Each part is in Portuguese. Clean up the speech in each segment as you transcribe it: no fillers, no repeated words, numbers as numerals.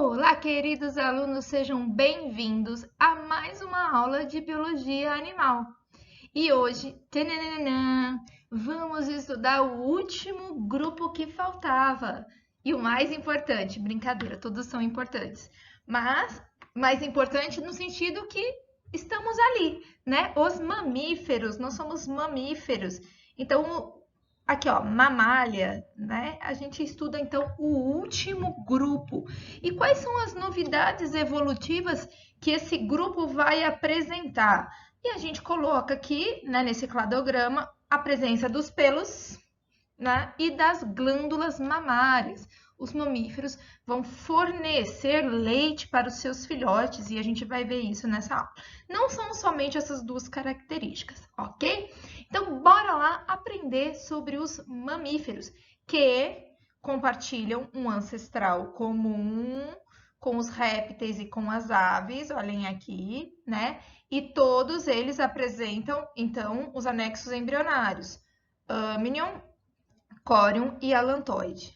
Olá, queridos alunos, sejam bem-vindos a mais uma aula de Biologia Animal. E hoje, tananana, vamos estudar o último grupo que faltava. E o mais importante, brincadeira, todos são importantes, mas mais importante no sentido que estamos ali, né? Os mamíferos, nós somos mamíferos. Então, aqui, ó, mamália, né? A gente estuda então o último grupo. E quais são as novidades evolutivas que esse grupo vai apresentar? E a gente coloca aqui, né, nesse cladograma, a presença dos pelos, né, e das glândulas mamárias. Os mamíferos vão fornecer leite para os seus filhotes e a gente vai ver isso nessa aula. Não são somente essas duas características, ok? Então, bora lá aprender sobre os mamíferos que compartilham um ancestral comum com os répteis e com as aves, olhem aqui, né? E todos eles apresentam, então, os anexos embrionários, Amnion, Corium e Allantoide.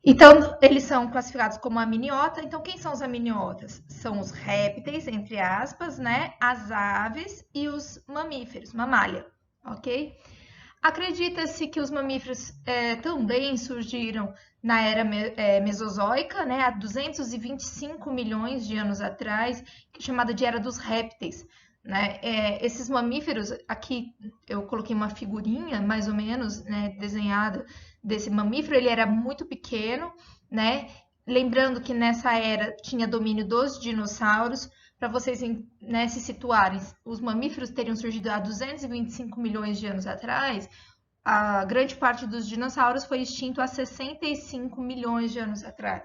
Então, eles são classificados como amniota. Então, quem são os amniotas? São os répteis, entre aspas, né? As aves e os mamíferos, mamália, ok? Acredita-se que os mamíferos também surgiram na era mesozoica, né? Há 225 milhões de anos atrás, chamada de Era dos Répteis. Né? Esses mamíferos, aqui eu coloquei uma figurinha, mais ou menos, né, desenhada desse mamífero, ele era muito pequeno, né? Lembrando que nessa era tinha domínio dos dinossauros. Para vocês, né, se situarem, os mamíferos teriam surgido há 225 milhões de anos atrás, a grande parte dos dinossauros foi extinto há 65 milhões de anos atrás.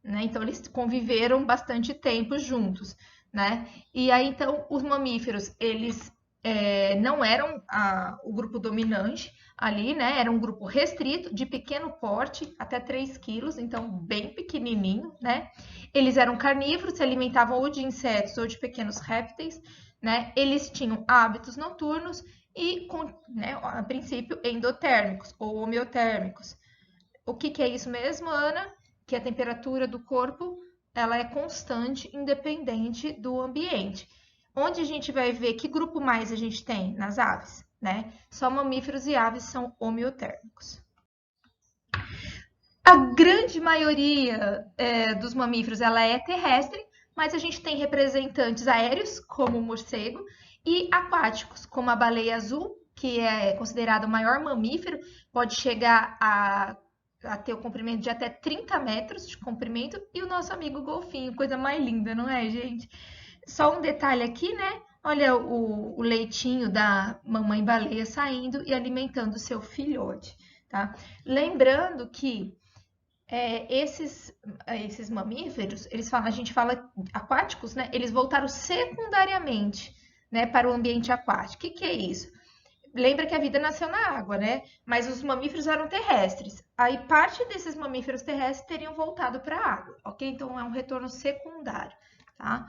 Né? Então, eles conviveram bastante tempo juntos. Né? E aí, então, os mamíferos, eles não eram o grupo dominante ali, né? Era um grupo restrito, de pequeno porte, até 3 quilos, então bem pequenininho, né? Eles eram carnívoros, se alimentavam ou de insetos ou de pequenos répteis, né? Eles tinham hábitos noturnos e, né, a princípio, endotérmicos ou homeotérmicos. O que é isso mesmo, Ana? Que a temperatura do corpo ela é constante, independente do ambiente. Onde a gente vai ver que grupo mais a gente tem nas aves, né? Só mamíferos e aves são homeotérmicos. A grande maioria dos mamíferos ela é terrestre, mas a gente tem representantes aéreos, como o morcego, e aquáticos, como a baleia azul, que é considerado o maior mamífero, pode chegar a ter o comprimento de até 30 metros de comprimento, e o nosso amigo golfinho, coisa mais linda, não é, gente? Só um detalhe aqui, né? Olha o leitinho da mamãe baleia saindo e alimentando o seu filhote, tá? Lembrando que esses mamíferos, a gente fala aquáticos, né? Eles voltaram secundariamente, né, para o ambiente aquático. O que é isso? Lembra que a vida nasceu na água, né? Mas os mamíferos eram terrestres. Aí parte desses mamíferos terrestres teriam voltado para a água, ok? Então é um retorno secundário, tá?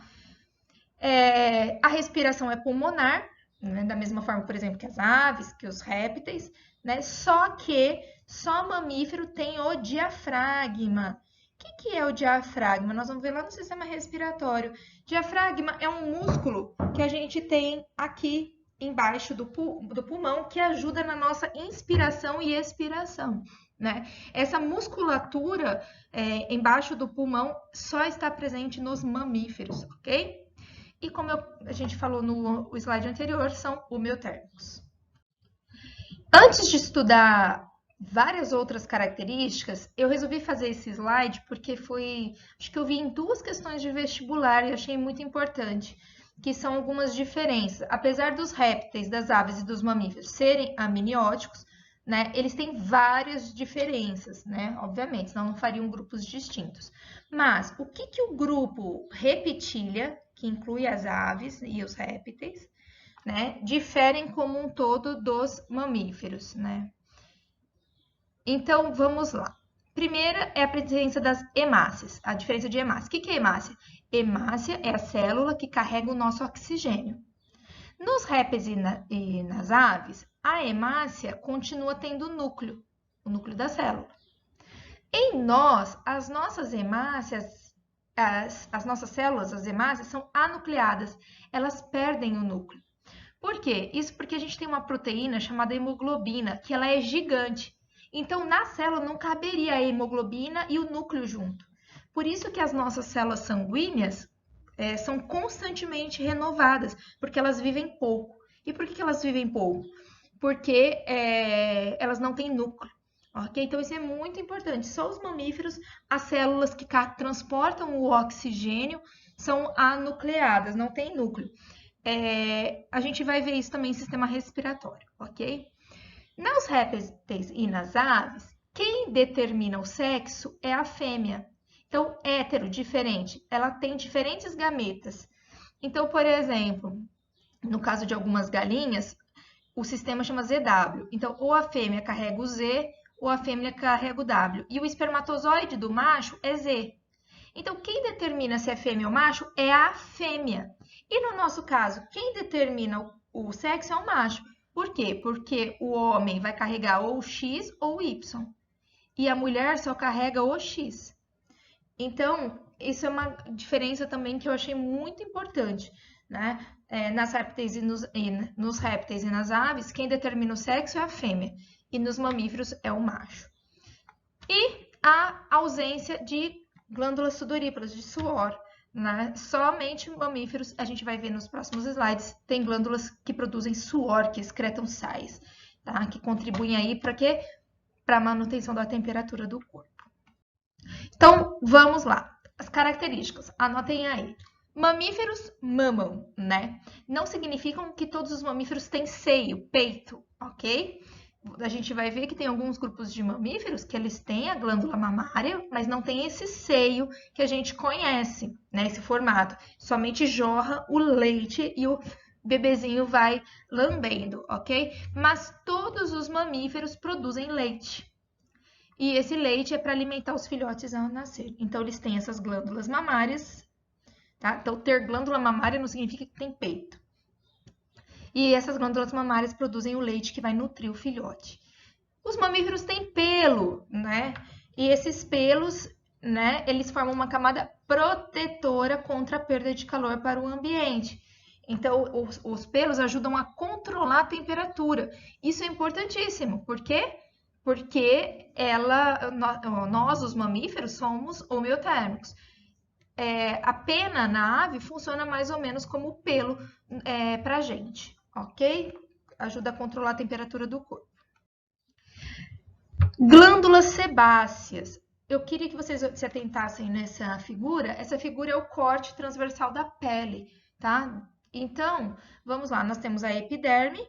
A respiração é pulmonar, né? Da mesma forma, por exemplo, que as aves, que os répteis, né? Só que só mamífero tem o diafragma. O que é o diafragma? Nós vamos ver lá no sistema respiratório. Diafragma é um músculo que a gente tem aqui embaixo do pulmão que ajuda na nossa inspiração e expiração. Né? Essa musculatura embaixo do pulmão só está presente nos mamíferos, ok? E como a gente falou no slide anterior, são homeotérmicos. Antes de estudar várias outras características, eu resolvi fazer esse slide porque acho que eu vi em 2 questões de vestibular e achei muito importante, que são algumas diferenças. Apesar dos répteis, das aves e dos mamíferos serem amnióticos, né, eles têm várias diferenças, né? Obviamente, senão não fariam grupos distintos. Mas o que o grupo Reptilia, que inclui as aves e os répteis, né, diferem como um todo dos mamíferos, né? Então, vamos lá. Primeira é a presença das hemácias, a diferença de hemácia. O que é hemácia? Hemácia é a célula que carrega o nosso oxigênio. Nos répteis e nas aves, a hemácia continua tendo o núcleo da célula. Em nós, as nossas hemácias, as nossas células, as hemácias, são anucleadas. Elas perdem o núcleo. Por quê? Isso porque a gente tem uma proteína chamada hemoglobina, que ela é gigante. Então, na célula não caberia a hemoglobina e o núcleo junto. Por isso que as nossas células sanguíneas são constantemente renovadas, porque elas vivem pouco. E por que elas vivem pouco? Porque elas não têm núcleo. Ok? Então, isso é muito importante. Só os mamíferos, as células que transportam o oxigênio são anucleadas, não tem núcleo. A gente vai ver isso também em sistema respiratório, ok? Nos répteis e nas aves, quem determina o sexo é a fêmea. Então, hétero, diferente, ela tem diferentes gametas. Então, por exemplo, no caso de algumas galinhas, o sistema chama ZW. Então, ou a fêmea carrega o Z, ou a fêmea carrega o W. E o espermatozoide do macho é Z. Então, quem determina se é fêmea ou macho é a fêmea. E no nosso caso, quem determina o sexo é o macho. Por quê? Porque o homem vai carregar ou o X ou o Y. E a mulher só carrega o X. Então, isso é uma diferença também que eu achei muito importante, né? Nas répteis nos répteis e nas aves, quem determina o sexo é a fêmea. E nos mamíferos é o macho. E a ausência de glândulas sudoríparas, de suor. Né? Somente mamíferos, a gente vai ver nos próximos slides, tem glândulas que produzem suor, que excretam sais, tá? Que contribuem aí para quê? Para a manutenção da temperatura do corpo. Então, vamos lá. As características, anotem aí. Mamíferos mamam, né? Não significam que todos os mamíferos têm seio, peito, ok? A gente vai ver que tem alguns grupos de mamíferos que eles têm a glândula mamária, mas não tem esse seio que a gente conhece, né? Esse formato. Somente jorra o leite e o bebezinho vai lambendo, ok? Mas todos os mamíferos produzem leite. E esse leite é para alimentar os filhotes ao nascer. Então, eles têm essas glândulas mamárias, tá? Então, ter glândula mamária não significa que tem peito. E essas glândulas mamárias produzem o leite que vai nutrir o filhote. Os mamíferos têm pelo, né? E esses pelos, né, eles formam uma camada protetora contra a perda de calor para o ambiente. Então, os pelos ajudam a controlar a temperatura. Isso é importantíssimo. Por quê? Porque nós, os mamíferos, somos homeotérmicos. A pena na ave funciona mais ou menos como pelo para a gente, ok? Ajuda a controlar a temperatura do corpo. Glândulas sebáceas. Eu queria que vocês se atentassem nessa figura. Essa figura é o corte transversal da pele, tá? Então, vamos lá. Nós temos a epiderme.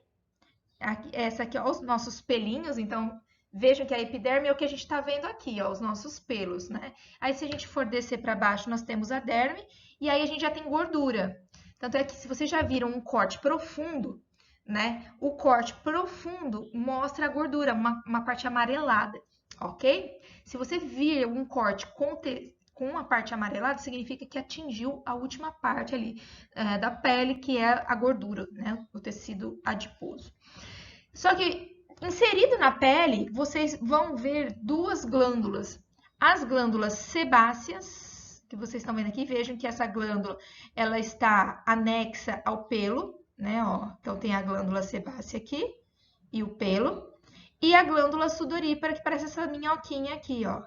Essa aqui, ó, os nossos pelinhos. Então, vejam que a epiderme é o que a gente está vendo aqui, ó, os nossos pelos, né? Aí, se a gente for descer para baixo, nós temos a derme. E aí, a gente já tem gordura. Tanto é que, se vocês já viram um corte profundo, né? O corte profundo mostra a gordura, uma parte amarelada, ok? Se você vir um corte com uma parte amarelada, significa que atingiu a última parte ali da pele, que é a gordura, né? O tecido adiposo. Só que inserido na pele, vocês vão ver duas glândulas. As glândulas sebáceas, que vocês estão vendo aqui, vejam que essa glândula ela está anexa ao pelo, né? Ó, então tem a glândula sebácea aqui e o pelo. E a glândula sudorípara, que parece essa minhoquinha aqui, ó.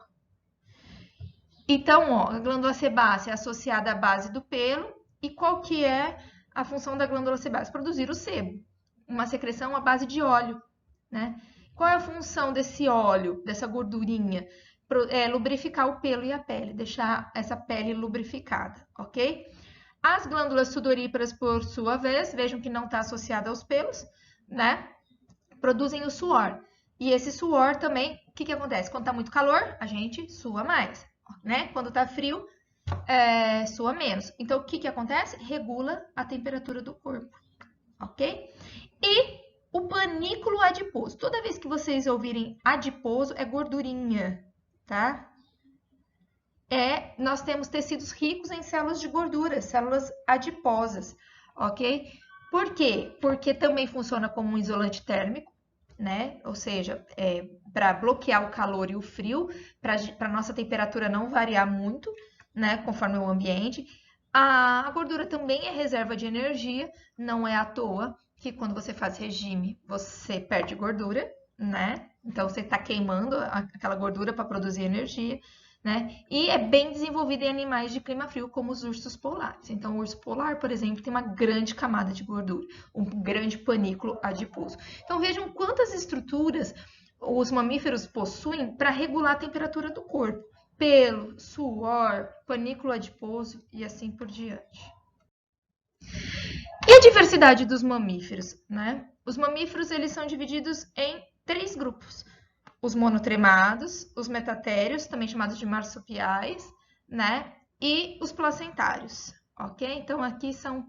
Então, ó, a glândula sebácea é associada à base do pelo. E qual que é a função da glândula sebácea? Produzir o sebo, uma secreção à base de óleo, né? Qual é a função desse óleo, dessa gordurinha? Lubrificar o pelo e a pele, deixar essa pele lubrificada, ok? As glândulas sudoríparas, por sua vez, vejam que não está associada aos pelos, né? Produzem o suor. E esse suor também, o que acontece? Quando está muito calor, a gente sua mais, né? Quando está frio, sua menos. Então, o que acontece? Regula a temperatura do corpo, ok? E o panículo adiposo. Toda vez que vocês ouvirem adiposo, é gordurinha, tá? Nós temos tecidos ricos em células de gordura, células adiposas, ok? Por quê? Porque também funciona como um isolante térmico, né? Ou seja, para bloquear o calor e o frio, para a nossa temperatura não variar muito, né, conforme o ambiente. A gordura também é reserva de energia, não é à toa que quando você faz regime, você perde gordura, né? Então você está queimando aquela gordura para produzir energia, né? E é bem desenvolvido em animais de clima frio, como os ursos polares. Então, o urso polar, por exemplo, tem uma grande camada de gordura, um grande panículo adiposo. Então, vejam quantas estruturas os mamíferos possuem para regular a temperatura do corpo. Pelo, suor, panículo adiposo e assim por diante. E a diversidade dos mamíferos, né? Os mamíferos eles são divididos em 3 grupos. Os monotremados, os metatérios, também chamados de marsupiais, né? E os placentários, ok? Então, aqui são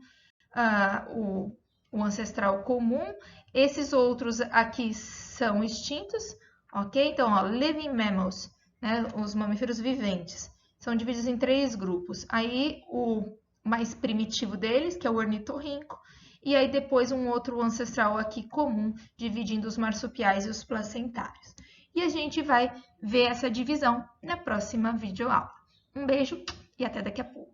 o ancestral comum. Esses outros aqui são extintos, ok? Então, ó, living mammals, né? Os mamíferos viventes, são divididos em 3 grupos. Aí, o mais primitivo deles, que é o ornitorrinco, e aí depois um outro ancestral aqui comum, dividindo os marsupiais e os placentários. E a gente vai ver essa divisão na próxima videoaula. Um beijo e até daqui a pouco.